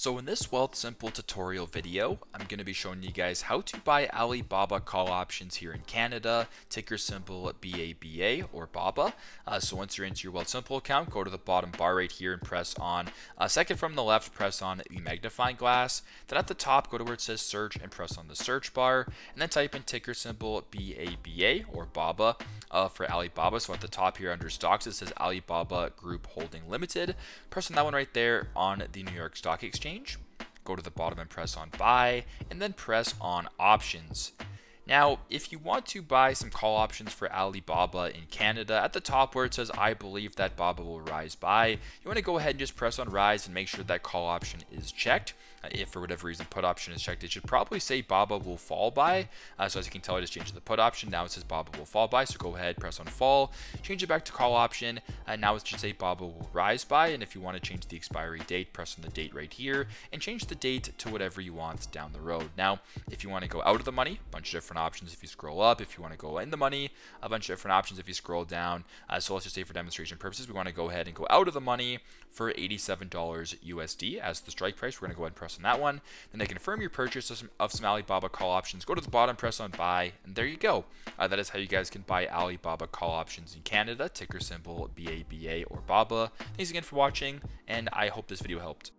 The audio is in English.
So in this Wealthsimple tutorial video, I'm going to be showing you guys how to buy Alibaba call options here in Canada, ticker symbol BABA or BABA. So once you're into your Wealthsimple account, go to the bottom bar right here and press on, second from the left, press on the magnifying glass. Then at the top, go to where it says search and press on the search bar, and then type in ticker symbol BABA or BABA for Alibaba. So at the top here under stocks, it says Alibaba Group Holding Limited. Press on that one right there on the New York Stock Exchange. Go to the bottom and press on buy, and then press on options. Now, if you want to buy some call options for Alibaba in Canada, at the top where it says I believe that BABA will rise by, you want to go ahead and just press on rise and make sure that call option is checked. If for whatever reason put option is checked, it should probably say BABA will fall by. So as you can tell, I just changed the put option. Now it says BABA will fall by. So go ahead, press on fall, change it back to call option. Now it should say BABA will rise by. And if you want to change the expiry date, press on the date right here and change the date to whatever you want down the road. Now, if you want to go out of the money, a bunch of different options if you scroll up. If you want to go in the money, a bunch of different options if you scroll down. So let's just say for demonstration purposes, we want to go ahead and go out of the money for $87 USD as the strike price. We're going to go ahead and press on that one. Then they confirm your purchase of some Alibaba call options. Go to the bottom, press on buy, and there you go. That is how you guys can buy Alibaba call options in Canada, ticker symbol BABA or BABA. Thanks again for watching, and I hope this video helped.